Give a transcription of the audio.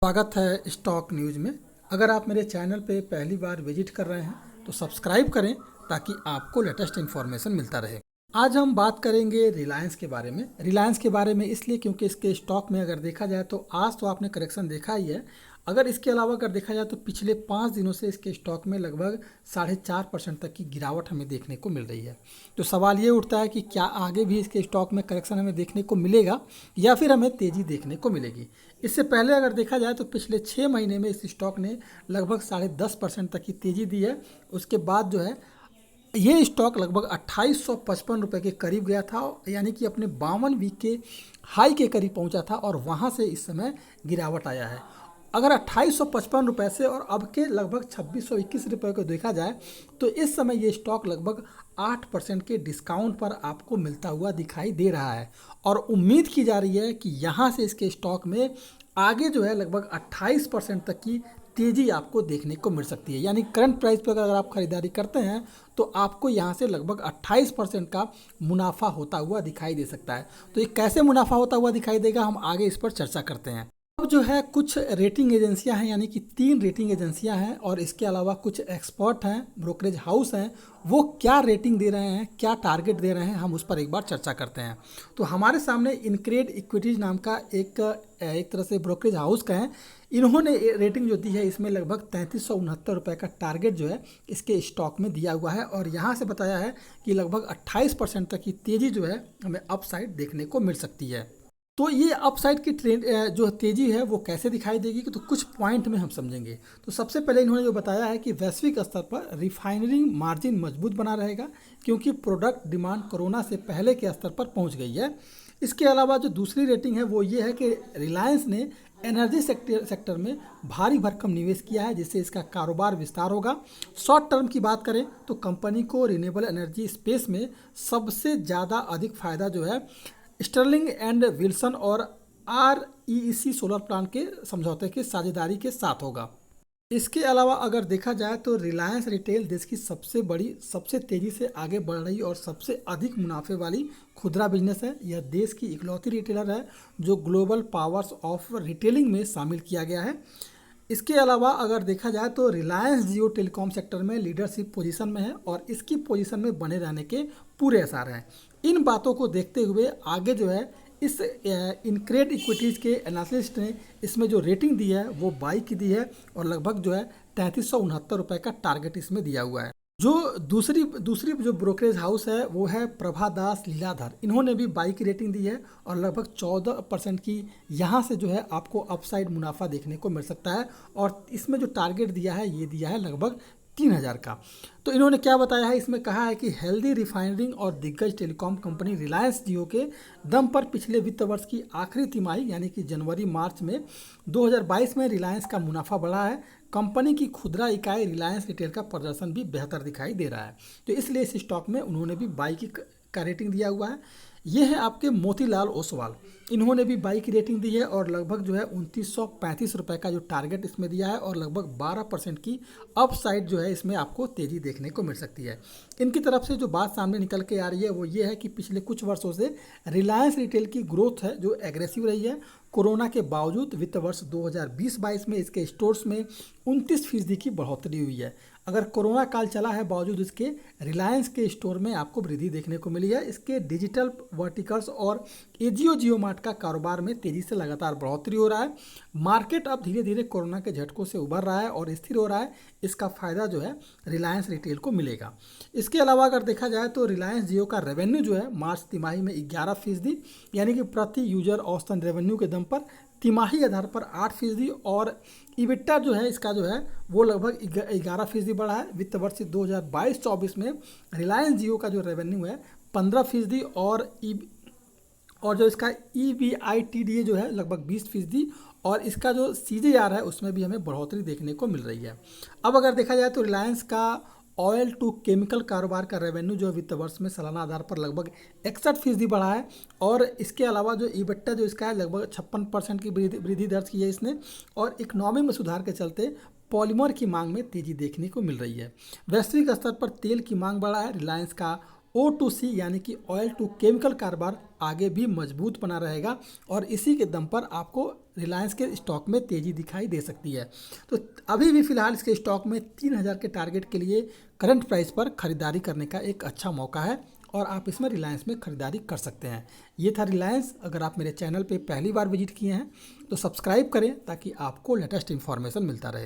स्वागत है stock news में। अगर आप मेरे चैनल पे पहली बार विजिट कर रहे हैं तो सब्सक्राइब करें ताकि आपको लेटेस्ट इन्फॉर्मेशन मिलता रहे। आज हम बात करेंगे रिलायंस के बारे में। रिलायंस के बारे में इसलिए क्योंकि इसके स्टॉक में अगर देखा जाए तो आज तो आपने करेक्शन देखा ही है। अगर इसके अलावा अगर देखा जाए तो पिछले 5 दिनों से इसके स्टॉक में लगभग 4.5% तक की गिरावट हमें देखने को मिल रही है। तो सवाल ये उठता है कि क्या आगे भी इसके स्टॉक में करेक्शन हमें देखने को मिलेगा या फिर हमें तेज़ी देखने को मिलेगी। इससे पहले अगर देखा जाए तो पिछले 6 महीने में इस स्टॉक ने लगभग 10.5% तक की तेज़ी दी है। उसके बाद जो है ये स्टॉक लगभग 2855 रुपये के करीब गया था, यानी कि अपने 52 वीक के हाई के करीब पहुंचा था और वहां से इस समय गिरावट आया है। अगर 2855 रुपये से और अब के लगभग 2621 रुपये को देखा जाए तो इस समय ये स्टॉक लगभग 8% के डिस्काउंट पर आपको मिलता हुआ दिखाई दे रहा है और उम्मीद की जा रही है कि यहाँ से इसके स्टॉक में आगे जो है लगभग 28% तक की तेज़ी आपको देखने को मिल सकती है। यानी करंट प्राइस पर अगर आप खरीदारी करते हैं तो आपको यहाँ से लगभग 28% का मुनाफा होता हुआ दिखाई दे सकता है। तो ये कैसे मुनाफा होता हुआ दिखाई देगा, हम आगे इस पर चर्चा करते हैं। अब जो है कुछ रेटिंग एजेंसियां हैं, यानी कि 3 रेटिंग एजेंसियां हैं और इसके अलावा कुछ एक्सपर्ट हैं, ब्रोकरेज हाउस हैं, वो क्या रेटिंग दे रहे हैं, क्या टारगेट दे रहे हैं, हम उस पर एक बार चर्चा करते हैं। तो हमारे सामने इनक्रेड इक्विटीज नाम का एक तरह से ब्रोकरेज हाउस का है। इन्होंने रेटिंग जो दी है इसमें लगभग 3369 रुपये का टारगेट जो है इसके स्टॉक में दिया हुआ है और यहाँ से बताया है कि लगभग 28% तक की तेज़ी जो है हमें अपसाइड देखने को मिल सकती है। तो ये अपसाइड की ट्रेंड जो तेज़ी है वो कैसे दिखाई देगी, तो कुछ पॉइंट में हम समझेंगे। तो सबसे पहले इन्होंने जो बताया है कि वैश्विक स्तर पर रिफाइनरी मार्जिन मजबूत बना रहेगा क्योंकि प्रोडक्ट डिमांड कोरोना से पहले के स्तर पर पहुंच गई है। इसके अलावा जो दूसरी रेटिंग है वो ये है कि रिलायंस ने एनर्जी सेक्टर में भारी भरकम निवेश किया है जिससे इसका कारोबार विस्तार होगा। शॉर्ट टर्म की बात करें तो कंपनी को रिन्यूएबल एनर्जी स्पेस में सबसे ज़्यादा अधिक फायदा जो है स्टर्लिंग एंड विल्सन और REC सोलर प्लांट के समझौते की साझेदारी के साथ होगा। इसके अलावा अगर देखा जाए तो रिलायंस रिटेल देश की सबसे बड़ी, सबसे तेज़ी से आगे बढ़ रही और सबसे अधिक मुनाफे वाली खुदरा बिजनेस है। यह देश की इकलौती रिटेलर है जो ग्लोबल पावर्स ऑफ रिटेलिंग में शामिल किया गया है। इसके अलावा अगर देखा जाए तो रिलायंस जियो टेलीकॉम सेक्टर में लीडरशिप पोजीशन में है और इसकी पोजीशन में बने रहने के पूरे आसार हैं। इन बातों को देखते हुए आगे जो है इस इनक्रेड इक्विटीज़ के एनालिस्ट ने इसमें जो रेटिंग दी है वो 22 की दी है और लगभग जो है 3369 रुपये का टारगेट इसमें दिया हुआ है। जो दूसरी दूसरी जो ब्रोकरेज हाउस है वो है प्रभादास लीलाधर। इन्होंने भी 22 की रेटिंग दी है और लगभग 14% की यहाँ से जो है आपको अपसाइड मुनाफा देखने को मिल सकता है और इसमें जो टारगेट दिया है ये दिया है लगभग 3000 का। तो इन्होंने क्या बताया है, इसमें कहा है कि हेल्दी रिफाइनरिंग और दिग्गज टेलीकॉम कंपनी रिलायंस जियो के दम पर पिछले वित्त वर्ष की आखिरी तिमाही यानी कि जनवरी मार्च में 2022 में रिलायंस का मुनाफा बढ़ा है। कंपनी की खुदरा इकाई रिलायंस रिटेल का प्रदर्शन भी बेहतर दिखाई दे रहा है। तो इसलिए इस स्टॉक में उन्होंने भी 22 का रेटिंग दिया हुआ है। ये है आपके मोतीलाल ओसवाल, इन्होंने भी 22 की रेटिंग दी है और लगभग जो है 2935 रुपये का जो टारगेट इसमें दिया है और लगभग 12% की अपसाइड जो है इसमें आपको तेज़ी देखने को मिल सकती है। इनकी तरफ से जो बात सामने निकल के आ रही है वो ये है कि पिछले कुछ वर्षों से रिलायंस रिटेल की ग्रोथ है जो एग्रेसिव रही है। कोरोना के बावजूद वित्त वर्ष 2020-22 में इसके स्टोर्स में 29% की बढ़ोतरी हुई है। अगर कोरोना काल चला है बावजूद इसके रिलायंस के स्टोर में आपको वृद्धि देखने को मिली है। इसके डिजिटल वर्टिकल्स और एजियो जियो मार्ट का कारोबार में तेज़ी से लगातार बढ़ोतरी हो रहा है। मार्केट अब धीरे धीरे कोरोना के झटकों से उभर रहा है और स्थिर हो रहा है। इसका फ़ायदा जो है रिलायंस रिटेल को मिलेगा। इसके अलावा अगर देखा जाए तो रिलायंस जियो का रेवेन्यू जो है मार्च तिमाही में 11%, यानी कि प्रति यूजर औसतन रेवेन्यू के दम पर तिमाही आधार पर 8% और इबिट्टा जो है इसका जो है वो लगभग 11% बढ़ा है। वित्त वर्ष 2022-24 में रिलायंस जियो का जो रेवेन्यू है 15% और जो इसका EBITDA जो है लगभग 20% और इसका जो CJR है उसमें भी हमें बढ़ोतरी देखने को मिल रही है। अब अगर देखा जाए तो रिलायंस का ऑयल टू केमिकल कारोबार का रेवेन्यू जो वित्त वर्ष में सालाना आधार पर लगभग 61% बढ़ा है और इसके अलावा जो EBITDA जो इसका है लगभग 56% की वृद्धि दर्ज की है इसने और इकोनॉमी में सुधार के चलते पॉलीमर की मांग में तेजी देखने को मिल रही है। वैश्विक स्तर पर तेल की मांग बढ़ा है। रिलायंस का O2C यानी कि ऑयल टू केमिकल कारोबार आगे भी मजबूत बना रहेगा और इसी के दम पर आपको रिलायंस के स्टॉक में तेज़ी दिखाई दे सकती है। तो अभी भी फिलहाल इसके स्टॉक में 3000 के टारगेट के लिए करंट प्राइस पर खरीदारी करने का एक अच्छा मौका है और आप इसमें रिलायंस में खरीदारी कर सकते हैं। ये था रिलायंस। अगर आप मेरे चैनल पे पहली बार विजिट किए हैं तो सब्सक्राइब करें ताकि आपको लेटेस्ट इन्फॉर्मेशन मिलता रहे।